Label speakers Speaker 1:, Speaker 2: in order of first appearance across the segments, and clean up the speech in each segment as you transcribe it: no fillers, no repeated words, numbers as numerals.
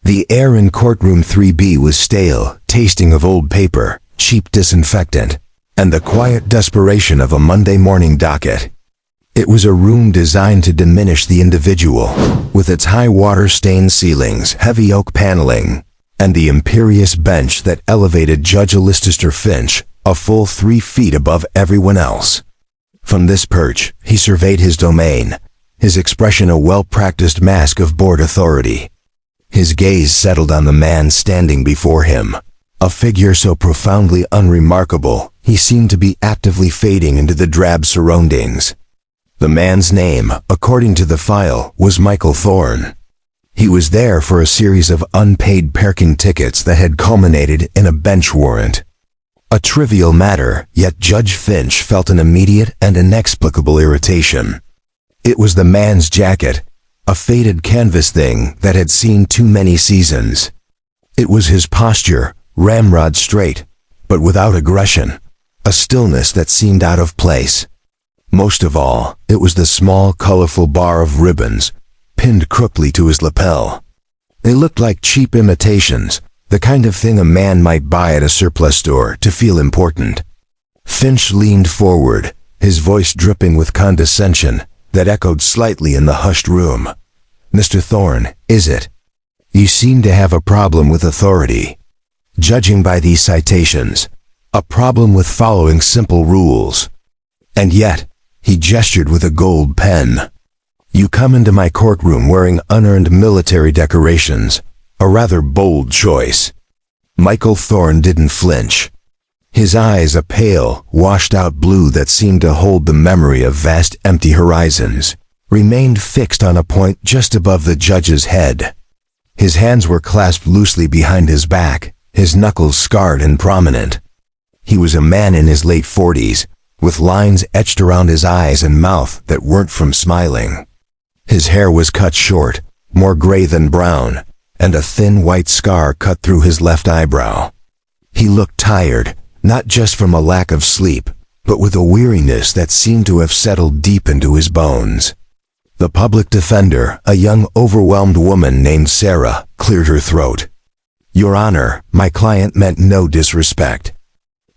Speaker 1: The air in courtroom 3B was stale, tasting of old paper, cheap disinfectant, and the quiet desperation of a Monday morning docket. It was a room designed to diminish the individual, with its high water-stained ceilings, heavy oak paneling, and the imperious bench that elevated Judge Alistair Finch a full 3 feet above everyone else. From this perch, he surveyed his domain, his expression a well-practiced mask of bored authority. His gaze settled on the man standing before him, a figure so profoundly unremarkable he seemed to be actively fading into the drab surroundings. The man's name, according to the file, was Michael Thorne. He was there for a series of unpaid parking tickets that had culminated in a bench warrant. A trivial matter, yet Judge Finch felt an immediate and inexplicable irritation. It was the man's jacket, a faded canvas thing that had seen too many seasons. It was his posture, ramrod straight, but without aggression, a stillness that seemed out of place. Most of all, it was the small, colorful bar of ribbons, pinned crookedly to his lapel. They looked like cheap imitations, the kind of thing a man might buy at a surplus store to feel important. Finch leaned forward, his voice dripping with condescension that echoed slightly in the hushed room. "Mr. Thorne, is it? You seem to have a problem with authority. Judging by these citations, a problem with following simple rules. And yet," he gestured with a gold pen, "you come into my courtroom wearing unearned military decorations, a rather bold choice." Michael Thorne didn't flinch. His eyes, a pale, washed-out blue that seemed to hold the memory of vast empty horizons, remained fixed on a point just above the judge's head. His hands were clasped loosely behind his back, his knuckles scarred and prominent. He was a man in his late 40s, with lines etched around his eyes and mouth that weren't from smiling. His hair was cut short, more gray than brown, and a thin white scar cut through his left eyebrow. He looked tired, not just from a lack of sleep, but with a weariness that seemed to have settled deep into his bones. The public defender, a young overwhelmed woman named Sarah, cleared her throat. "Your Honor, my client meant no disrespect.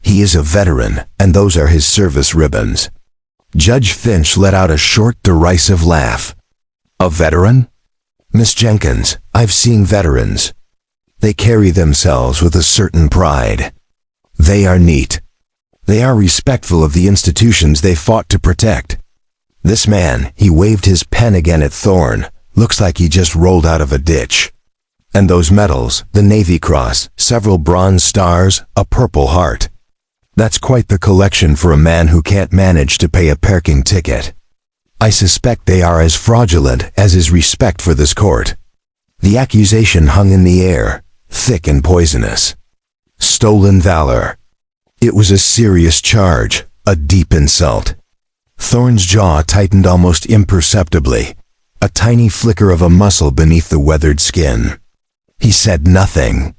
Speaker 1: He is a veteran, and those are his service ribbons." Judge Finch let out a short, derisive laugh. "A veteran? Miss Jenkins, I've seen veterans. They carry themselves with a certain pride. They are neat. They are respectful of the institutions they fought to protect. This man," he waved his pen again at Thorne, "looks like he just rolled out of a ditch. And those medals, the Navy Cross, several bronze stars, a Purple Heart. That's quite the collection for a man who can't manage to pay a parking ticket. I suspect they are as fraudulent as his respect for this court." The accusation hung in the air, thick and poisonous. Stolen valor. It was a serious charge, a deep insult. Thorne's jaw tightened almost imperceptibly, a tiny flicker of a muscle beneath the weathered skin. He said nothing.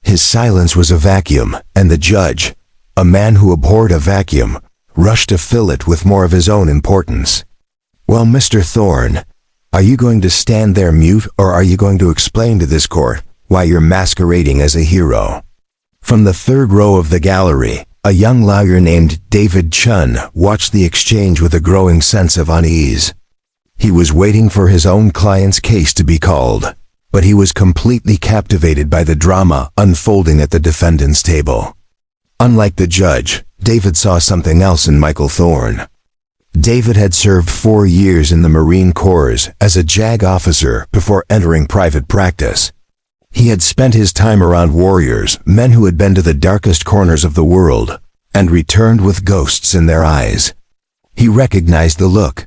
Speaker 1: His silence was a vacuum, and the judge, a man who abhorred a vacuum, rushed to fill it with more of his own importance. "Well, Mr. Thorne, are you going to stand there mute, or are you going to explain to this court why you're masquerading as a hero?" From the third row of the gallery, a young lawyer named David Chun watched the exchange with a growing sense of unease. He was waiting for his own client's case to be called, but he was completely captivated by the drama unfolding at the defendant's table. Unlike the judge, David saw something else in Michael Thorne. David had served 4 years in the Marine Corps as a JAG officer before entering private practice. He had spent his time around warriors, men who had been to the darkest corners of the world, and returned with ghosts in their eyes. He recognized the look.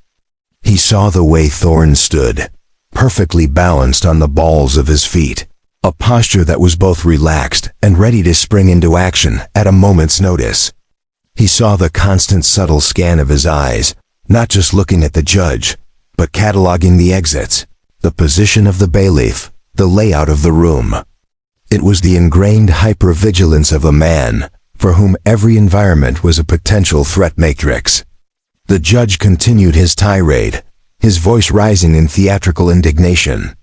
Speaker 1: He saw the way Thorne stood, perfectly balanced on the balls of his feet, a posture that was both relaxed and ready to spring into action at a moment's notice. He saw the constant subtle scan of his eyes, not just looking at the judge, but cataloging the exits, the position of the bailiff, the layout of the room. It was the ingrained hypervigilance of a man for whom every environment was a potential threat matrix. The judge continued his tirade, his voice rising in theatrical indignation.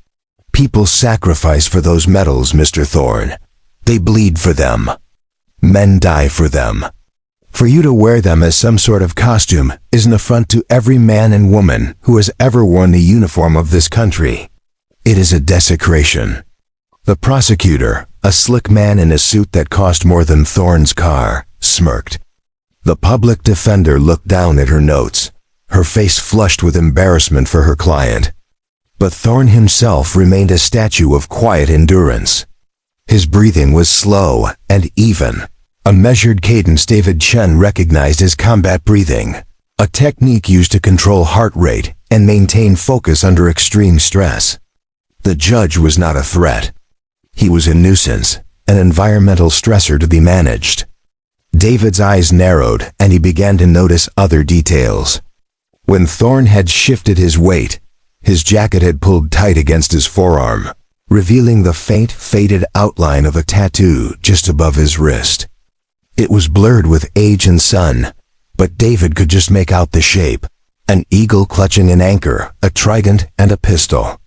Speaker 1: People sacrifice for those medals, Mr. Thorne. They bleed for them. Men die for them. For you to wear them as some sort of costume is an affront to every man and woman who has ever worn the uniform of this country. It is a desecration. The prosecutor, a slick man in a suit that cost more than Thorne's car, smirked. The public defender looked down at her notes, her face flushed with embarrassment for her client. But Thorne himself remained a statue of quiet endurance. His breathing was slow and even, a measured cadence David Chen recognized as combat breathing, a technique used to control heart rate and maintain focus under extreme stress. The judge was not a threat. He was a nuisance, an environmental stressor to be managed. David's eyes narrowed and he began to notice other details. When Thorne had shifted his weight, his jacket had pulled tight against his forearm, revealing the faint, faded outline of a tattoo just above his wrist. It was blurred with age and sun, but David could just make out the shape, an eagle clutching an anchor, a trident, and a pistol.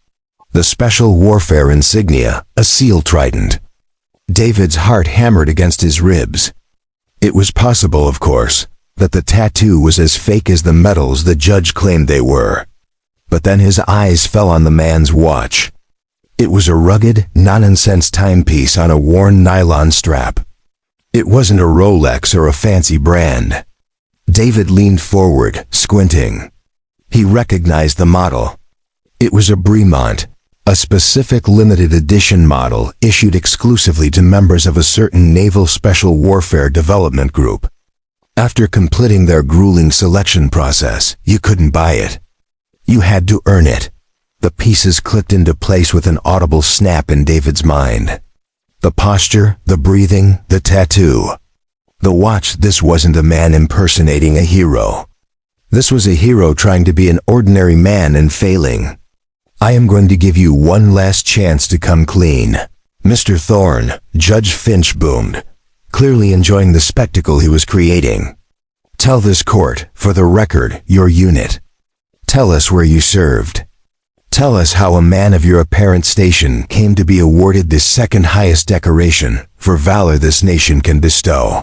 Speaker 1: The special warfare insignia, a seal trident. David's heart hammered against his ribs. It was possible, of course, that the tattoo was as fake as the medals the judge claimed they were. But then his eyes fell on the man's watch. It was a rugged, nonsense timepiece on a worn nylon strap. It wasn't a Rolex or a fancy brand. David leaned forward, squinting. He recognized the model. It was a Bremont, a specific limited edition model issued exclusively to members of a certain Naval Special Warfare Development Group. After completing their grueling selection process, you couldn't buy it. You had to earn it. The pieces clicked into place with an audible snap in David's mind. The posture, the breathing, the tattoo. The watch, this wasn't a man impersonating a hero. This was a hero trying to be an ordinary man and failing. I am going to give you one last chance to come clean. Mr. Thorne, Judge Finch boomed, clearly enjoying the spectacle he was creating. Tell this court, for the record, your unit. Tell us where you served. Tell us how a man of your apparent station came to be awarded the second highest decoration for valor this nation can bestow.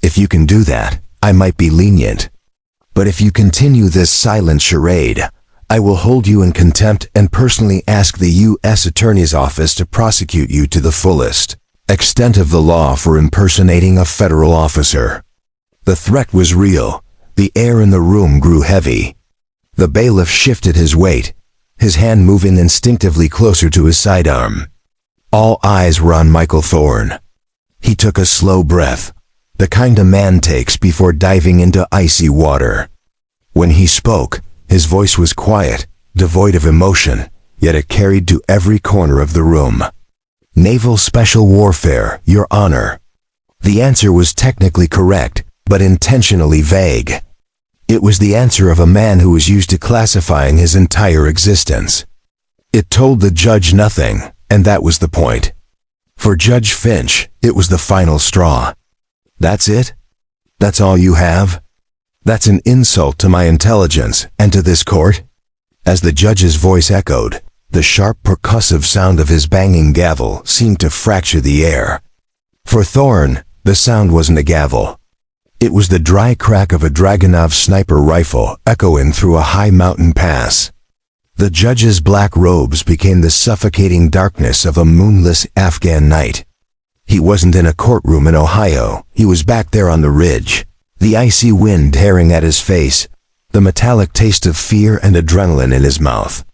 Speaker 1: If you can do that, I might be lenient. But if you continue this silent charade, I will hold you in contempt and personally ask the U.S. Attorney's Office to prosecute you to the fullest extent of the law for impersonating a federal officer. The threat was real. The air in the room grew heavy. The bailiff shifted his weight, his hand moving instinctively closer to his sidearm. All eyes were on Michael Thorne. He took a slow breath, the kind a man takes before diving into icy water. When he spoke, his voice was quiet, devoid of emotion, yet it carried to every corner of the room. Naval Special Warfare, Your Honor. The answer was technically correct, but intentionally vague. It was the answer of a man who was used to classifying his entire existence. It told the judge nothing, and that was the point. For Judge Finch, it was the final straw. That's it? That's all you have? That's an insult to my intelligence and to this court? As the judge's voice echoed, the sharp percussive sound of his banging gavel seemed to fracture the air. For Thorne, the sound wasn't a gavel. It was the dry crack of a Dragunov sniper rifle echoing through a high mountain pass. The judge's black robes became the suffocating darkness of a moonless Afghan night. He wasn't in a courtroom in Ohio, he was back there on the ridge, the icy wind tearing at his face, the metallic taste of fear and adrenaline in his mouth.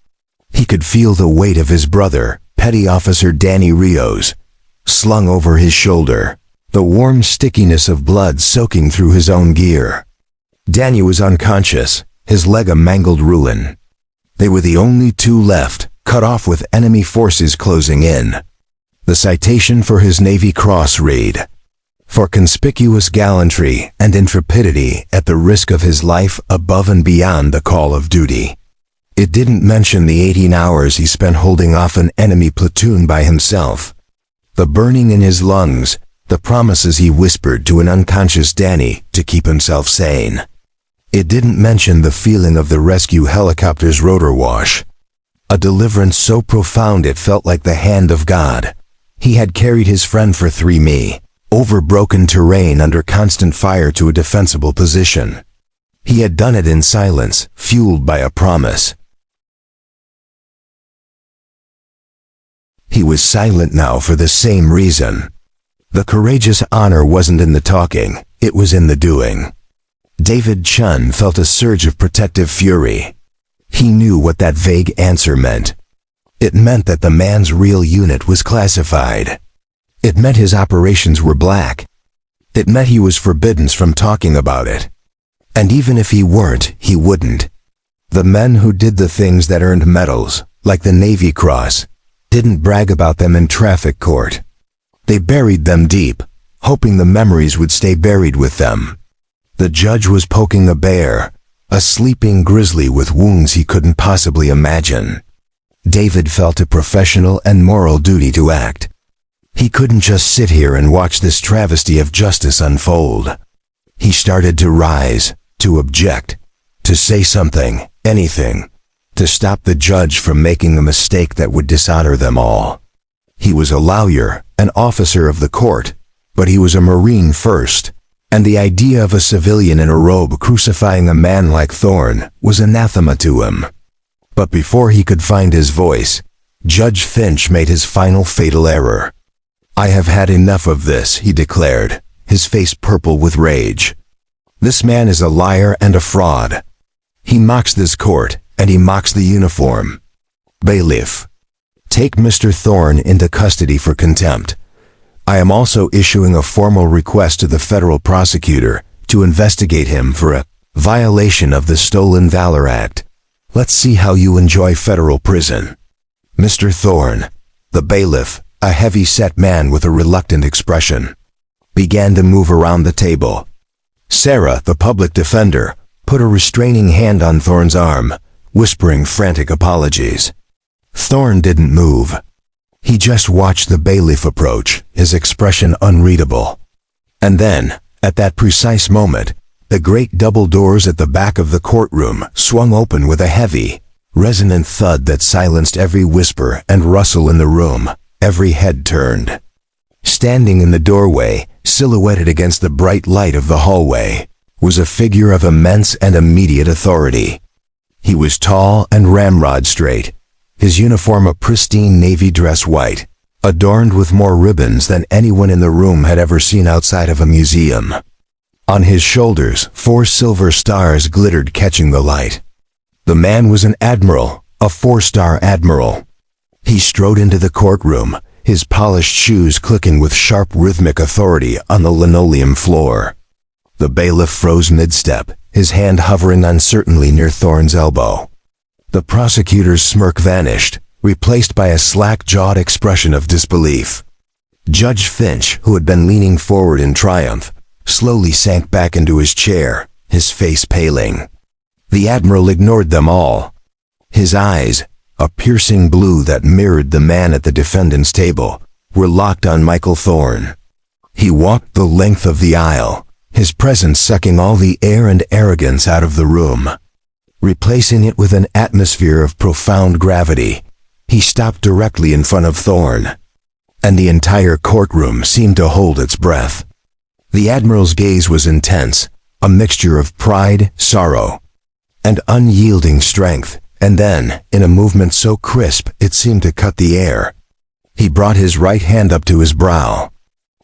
Speaker 1: He could feel the weight of his brother, Petty Officer Danny Rios, slung over his shoulder, the warm stickiness of blood soaking through his own gear. Danny was unconscious, his leg a mangled ruin. They were the only two left, cut off with enemy forces closing in. The citation for his Navy Cross read, "For conspicuous gallantry and intrepidity at the risk of his life above and beyond the call of duty." It didn't mention the 18 hours he spent holding off an enemy platoon by himself, the burning in his lungs, the promises he whispered to an unconscious Danny to keep himself sane. It didn't mention the feeling of the rescue helicopter's rotor wash. a deliverance so profound it felt like the hand of God. He had carried his friend for 3 mi, over broken terrain under constant fire to a defensible position. He had done it in silence, fueled by a promise. He was silent now for the same reason. The courageous honor wasn't in the talking, it was in the doing. David Chun felt a surge of protective fury. He knew what that vague answer meant. It meant that the man's real unit was classified. It meant his operations were black. It meant he was forbidden from talking about it. And even if he weren't, he wouldn't. The men who did the things that earned medals, like the Navy Cross, didn't brag about them in traffic court. They buried them deep, hoping the memories would stay buried with them. The judge was poking a bear, a sleeping grizzly with wounds he couldn't possibly imagine. David felt a professional and moral duty to act. He couldn't just sit here and watch this travesty of justice unfold. He started to rise, to object, to say something, anything, to stop the judge from making a mistake that would dishonor them all. He was a lawyer, an officer of the court, but he was a Marine first, and the idea of a civilian in a robe crucifying a man like Thorne was anathema to him. But before he could find his voice, Judge Finch made his final fatal error. "I have had enough of this," he declared, his face purple with rage. "This man is a liar and a fraud. He mocks this court, and he mocks the uniform. Bailiff, take Mr. Thorne into custody for contempt. I am also issuing a formal request to the federal prosecutor to investigate him for a violation of the Stolen Valor Act. Let's see how you enjoy federal prison." Mr. Thorne, the bailiff, a heavy-set man with a reluctant expression, began to move around the table. Sarah, the public defender, put a restraining hand on Thorne's arm, whispering frantic apologies. Thorne didn't move. He just watched the bailiff approach, his expression unreadable. And then, at that precise moment, the great double doors at the back of the courtroom swung open with a heavy, resonant thud that silenced every whisper and rustle in the room. Every head turned. Standing in the doorway, silhouetted against the bright light of the hallway, was a figure of immense and immediate authority. He was tall and ramrod straight, his uniform a pristine navy dress white, adorned with more ribbons than anyone in the room had ever seen outside of a museum. On his shoulders, 4 silver stars glittered, catching the light. The man was an admiral, a 4-star admiral. He strode into the courtroom, his polished shoes clicking with sharp rhythmic authority on the linoleum floor. The bailiff froze mid-step, his hand hovering uncertainly near Thorne's elbow. The prosecutor's smirk vanished, replaced by a slack-jawed expression of disbelief. Judge Finch, who had been leaning forward in triumph, slowly sank back into his chair, his face paling. The Admiral ignored them all. His eyes, a piercing blue that mirrored the man at the defendant's table, were locked on Michael Thorne. He walked the length of the aisle, his presence sucking all the air and arrogance out of the room. Replacing it with an atmosphere of profound gravity, he stopped directly in front of Thorne, and the entire courtroom seemed to hold its breath. The Admiral's gaze was intense, a mixture of pride, sorrow, and unyielding strength, and then, in a movement so crisp it seemed to cut the air, he brought his right hand up to his brow,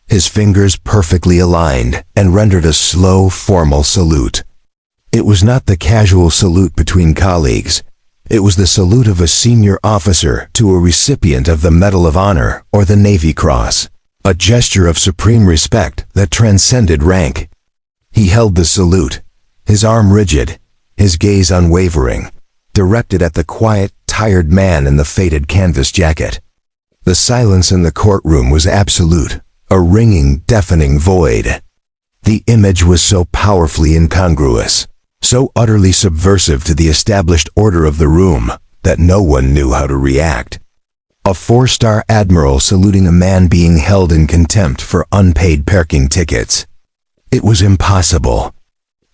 Speaker 1: his fingers perfectly aligned, and rendered a slow, formal salute. It was not the casual salute between colleagues. It was the salute of a senior officer to a recipient of the Medal of Honor or the Navy Cross, a gesture of supreme respect that transcended rank. He held the salute, his arm rigid, his gaze unwavering, directed at the quiet, tired man in the faded canvas jacket. The silence in the courtroom was absolute, a ringing, deafening void. The image was so powerfully incongruous, so utterly subversive to the established order of the room, that no one knew how to react. A 4-star admiral saluting a man being held in contempt for unpaid parking tickets. It was impossible.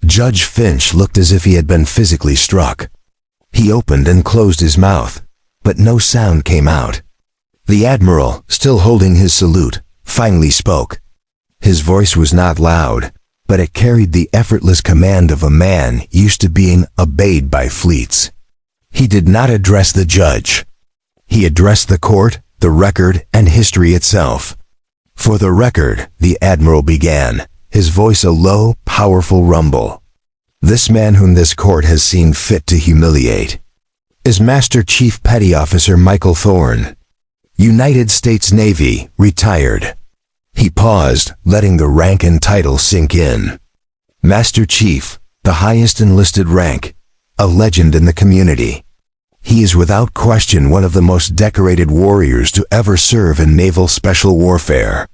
Speaker 1: Judge Finch looked as if he had been physically struck. He opened and closed his mouth, but no sound came out. The Admiral, still holding his salute, finally spoke. His voice was not loud, but it carried the effortless command of a man used to being obeyed by fleets. He did not address the judge. He addressed the court, the record, and history itself. For the record, the Admiral began, his voice a low, powerful rumble. This man whom this court has seen fit to humiliate is Master Chief Petty Officer Michael Thorne, United States Navy, retired. He paused, letting the rank and title sink in. Master Chief, the highest enlisted rank, a legend in the community. He is without question one of the most decorated warriors to ever serve in naval special warfare.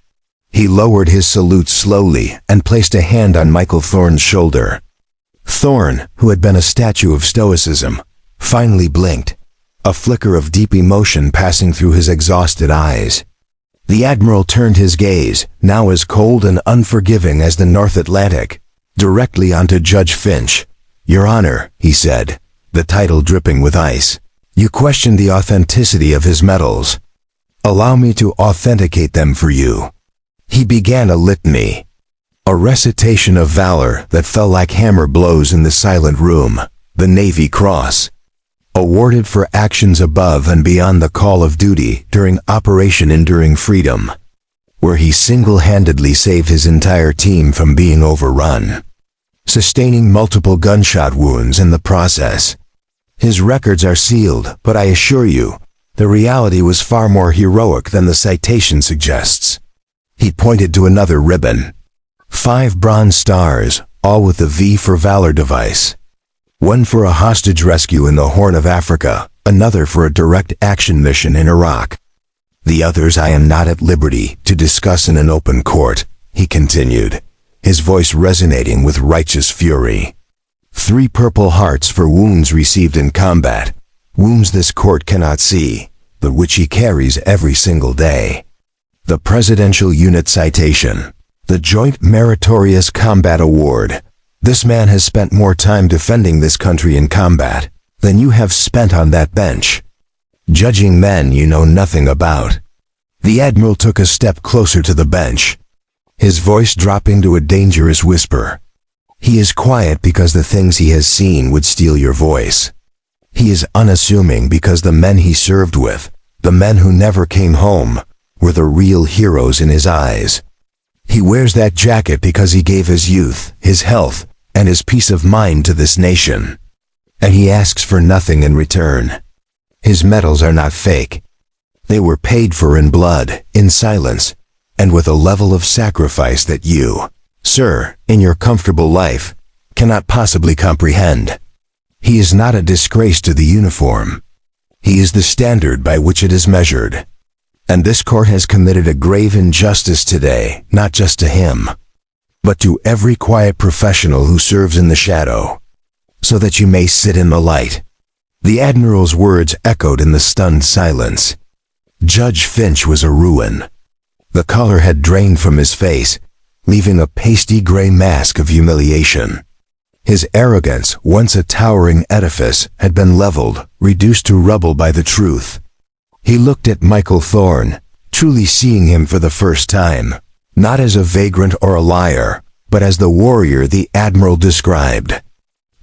Speaker 1: He lowered his salute slowly and placed a hand on Michael Thorne's shoulder. Thorne, who had been a statue of stoicism, finally blinked, a flicker of deep emotion passing through his exhausted eyes. The Admiral turned his gaze, now as cold and unforgiving as the North Atlantic, directly onto Judge Finch. "Your Honor," he said, the title dripping with ice, "you question the authenticity of his medals. Allow me to authenticate them for you." He began a litany, a recitation of valor that fell like hammer blows in the silent room. The Navy Cross, awarded for actions above and beyond the call of duty during Operation Enduring Freedom, where he single-handedly saved his entire team from being overrun, sustaining multiple gunshot wounds in the process. His records are sealed, but I assure you, the reality was far more heroic than the citation suggests. He pointed to another ribbon. 5 bronze stars, all with the V for Valor device. One for a hostage rescue in the Horn of Africa, another for a direct action mission in Iraq. The others I am not at liberty to discuss in an open court, he continued, his voice resonating with righteous fury. 3 purple hearts for wounds received in combat, wounds this court cannot see, but which he carries every single day. The Presidential Unit Citation, the Joint Meritorious Combat Award. This man has spent more time defending this country in combat than you have spent on that bench, judging men you know nothing about. The Admiral took a step closer to the bench, his voice dropping to a dangerous whisper. He is quiet because the things he has seen would steal your voice. He is unassuming because the men he served with, the men who never came home, were the real heroes in his eyes. He wears that jacket because he gave his youth, his health, and his peace of mind to this nation. And he asks for nothing in return. His medals are not fake. They were paid for in blood, in silence, and with a level of sacrifice that you, sir, in your comfortable life, cannot possibly comprehend. He is not a disgrace to the uniform. He is the standard by which it is measured. And this court has committed a grave injustice today, not just to him, but to every quiet professional who serves in the shadow, so that you may sit in the light. The Admiral's words echoed in the stunned silence. Judge Finch was a ruin. The color had drained from his face, leaving a pasty gray mask of humiliation. His arrogance, once a towering edifice, had been leveled, reduced to rubble by the truth. He looked at Michael Thorne, truly seeing him for the first time, not as a vagrant or a liar, but as the warrior the Admiral described.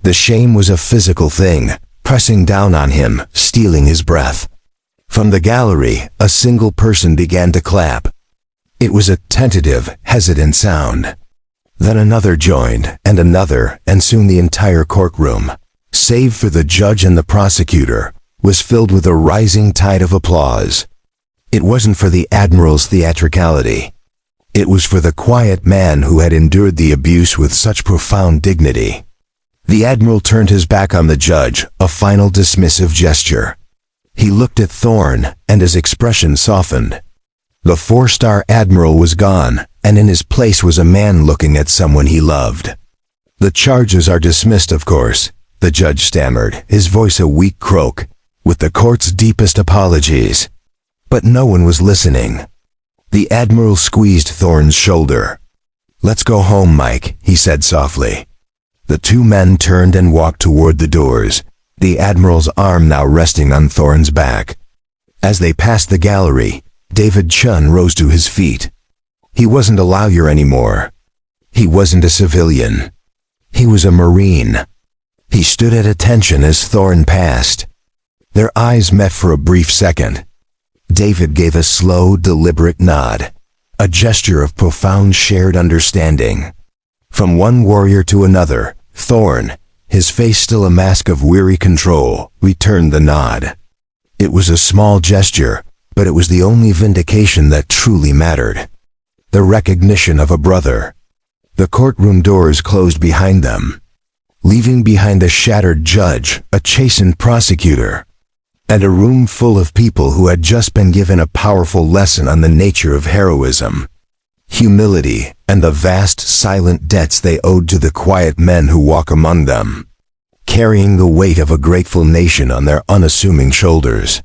Speaker 1: The shame was a physical thing, pressing down on him, stealing his breath. From the gallery, a single person began to clap. It was a tentative, hesitant sound. Then another joined, and soon the entire courtroom, save for the judge and the prosecutor, was filled with a rising tide of applause. It wasn't for the Admiral's theatricality. It was for the quiet man who had endured the abuse with such profound dignity. The Admiral turned his back on the judge, a final dismissive gesture. He looked at Thorne, and his expression softened. The 4-star Admiral was gone, and in his place was a man looking at someone he loved. "The charges are dismissed, of course," the judge stammered, his voice a weak croak, "with the court's deepest apologies." But no one was listening. The Admiral squeezed Thorne's shoulder. "Let's go home, Mike," he said softly. The 2 men turned and walked toward the doors, the Admiral's arm now resting on Thorne's back. As they passed the gallery, David Chun rose to his feet. He wasn't a lawyer anymore. He wasn't a civilian. He was a Marine. He stood at attention as Thorne passed. Their eyes met for a brief second. David gave a slow, deliberate nod, a gesture of profound shared understanding. From one warrior to another, Thorne, his face still a mask of weary control, returned the nod. It was a small gesture, but it was the only vindication that truly mattered. The recognition of a brother. The courtroom doors closed behind them, leaving behind a shattered judge, a chastened prosecutor, and a room full of people who had just been given a powerful lesson on the nature of heroism, humility, and the vast silent debts they owed to the quiet men who walk among them, carrying the weight of a grateful nation on their unassuming shoulders.